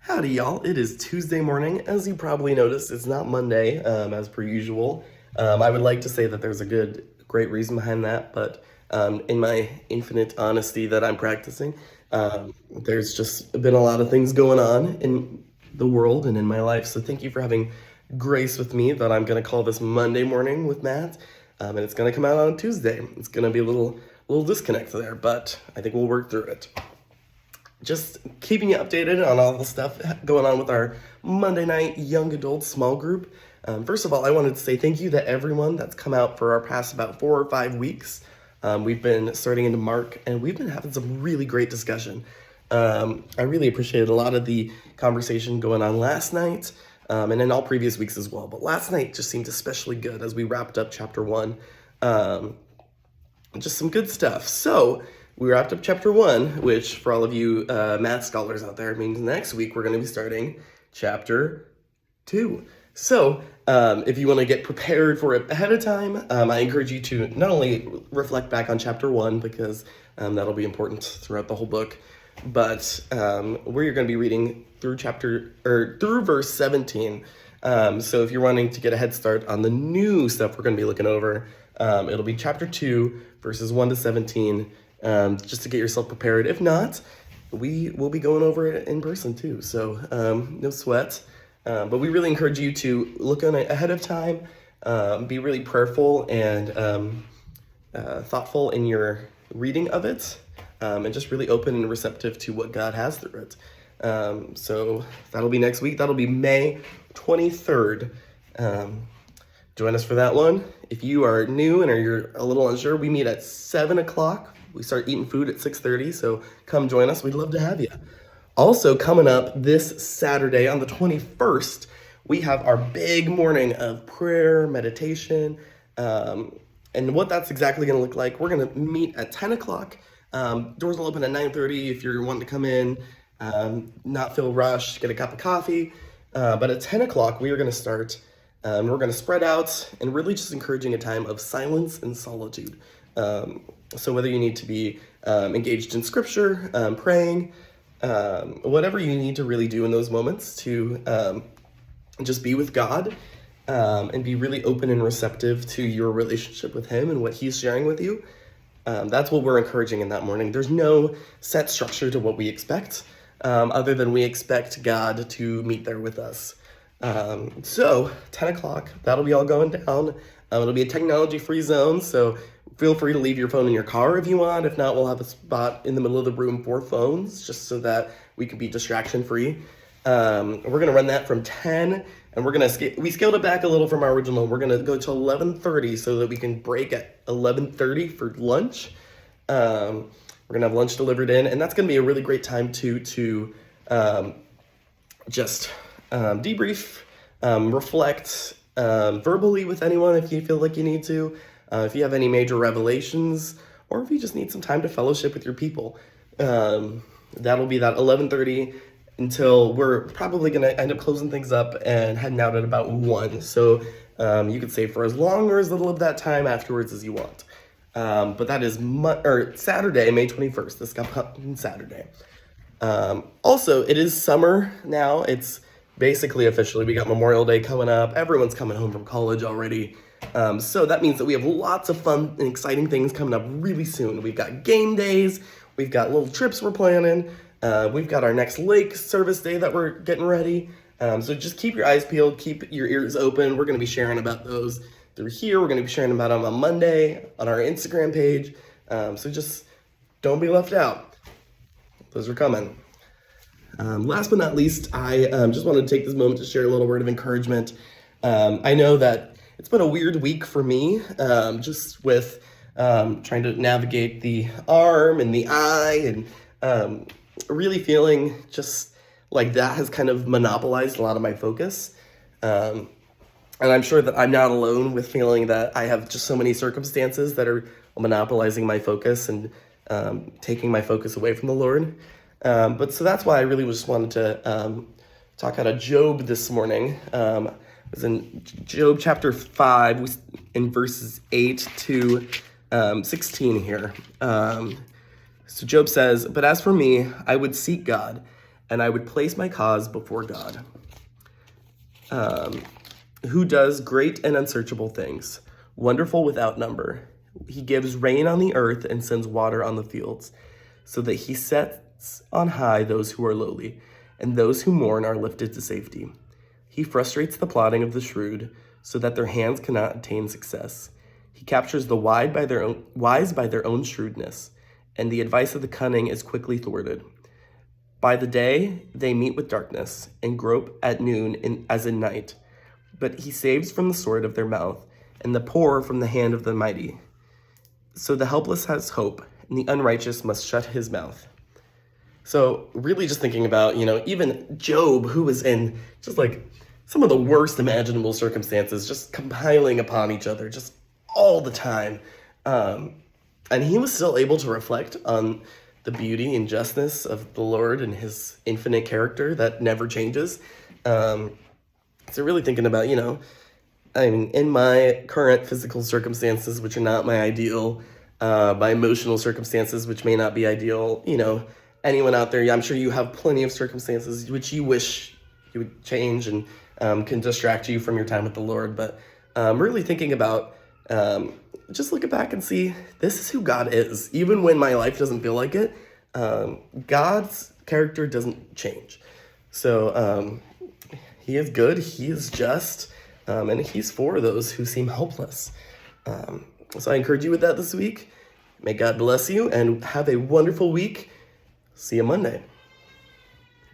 Howdy, y'all. It is Tuesday morning. As you probably noticed, it's not Monday, as per usual. I would like to say that there's a great reason behind that, but in my infinite honesty that I'm practicing, there's just been a lot of things going on in the world and in my life. So thank you for having grace with me that I'm going to call this Monday morning with Matt, and it's going to come out on Tuesday. It's going to be a little disconnect there, but I think we'll work through it. Just keeping you updated on all the stuff going on with our Monday night young adult small group. First of all, I wanted to say thank you to everyone that's come out for our past about 4 or 5 weeks. We've been starting into Mark, and we've been having some really great discussion. I really appreciated a lot of the conversation going on last night, and in all previous weeks as well. But last night just seemed especially good as we wrapped up chapter 1. Just some good stuff. So we wrapped up chapter 1, which for all of you math scholars out there means next week we're going to be starting chapter 2. So if you want to get prepared for it ahead of time, I encourage you to not only reflect back on chapter 1, because that'll be important throughout the whole book, but we're going to be reading through through verse 17. So if you're wanting to get a head start on the new stuff we're going to be looking over, it'll be chapter 2, verses 1 to 17. Just to get yourself prepared. If not, we will be going over it in person too, so no sweat. But we really encourage you to look on it ahead of time, be really prayerful and thoughtful in your reading of it, and just really open and receptive to what God has through it. So that'll be next week. That'll be May 23rd. Join us for that one. If you are new and or you're a little unsure, we meet at 7 o'clock. We start eating food at 6:30, so come join us. We'd love to have you. Also, coming up this Saturday on the 21st, we have our big morning of prayer, meditation, and what that's exactly going to look like. We're going to meet at 10 o'clock. Doors will open at 9:30 if you're wanting to come in, not feel rushed, get a cup of coffee. But at 10 o'clock, we are going to start. We're going to spread out and really just encouraging a time of silence and solitude. So whether you need to be engaged in scripture, praying, whatever you need to really do in those moments to just be with God and be really open and receptive to your relationship with Him and what He's sharing with you, that's what we're encouraging in that morning. There's no set structure to what we expect, other than we expect God to meet there with us. So 10 o'clock, that'll be all going down. It'll be a technology-free zone, so feel free to leave your phone in your car if you want. If not, we'll have a spot in the middle of the room for phones, just so that we can be distraction-free. We're going to run that from 10, and we scaled it back a little from our original. We're going to go to 11:30 so that we can break at 11:30 for lunch. We're going to have lunch delivered in, and that's going to be a really great time to just debrief, reflect verbally with anyone if you feel like you need to. If you have any major revelations, or if you just need some time to fellowship with your people, that'll be that 11:30 until we're probably going to end up closing things up and heading out at about 1. So you can stay for as long or as little of that time afterwards as you want. But that is Saturday, May 21st, this coming Saturday. Also, it is summer now. It's basically officially, we got Memorial Day coming up. Everyone's coming home from college already. So that means that we have lots of fun and exciting things coming up really soon. We've got game days, we've got little trips we're planning, we've got our next lake service day that we're getting ready. So just keep your eyes peeled, keep your ears open. We're going to be sharing about those through here. We're going to be sharing about them on Monday on our Instagram page. So just don't be left out. Those are coming. Last but not least, I just wanted to take this moment to share a little word of encouragement. I know that it's been a weird week for me, just with trying to navigate the arm and the eye, and really feeling just like that has kind of monopolized a lot of my focus. And I'm sure that I'm not alone with feeling that I have just so many circumstances that are monopolizing my focus and taking my focus away from the Lord. But so that's why I really just wanted to talk out of Job this morning. It was in Job chapter 5, in verses 8 to 16 here. So Job says, "But as for me, I would seek God, and I would place my cause before God, who does great and unsearchable things, wonderful without number. He gives rain on the earth and sends water on the fields, so that he sets on high those who are lowly, and those who mourn are lifted to safety. He frustrates the plotting of the shrewd, so that their hands cannot attain success. He captures the wise by their own shrewdness, and the advice of the cunning is quickly thwarted. By the day they meet with darkness, and grope at noon as in night. But he saves from the sword of their mouth, and the poor from the hand of the mighty. So the helpless has hope, and the unrighteous must shut his mouth. So really just thinking about, even Job, who was in just like some of the worst imaginable circumstances, just compiling upon each other, just all the time. And he was still able to reflect on the beauty and justness of the Lord and his infinite character that never changes. So really thinking about, in my current physical circumstances, which are not my ideal, my emotional circumstances, which may not be ideal, anyone out there, I'm sure you have plenty of circumstances which you wish you would change and can distract you from your time with the Lord. But really thinking about just looking back and see this is who God is. Even when my life doesn't feel like it, God's character doesn't change. So he is good, he is just, and he's for those who seem hopeless. So I encourage you with that this week. May God bless you and have a wonderful week. See you Monday.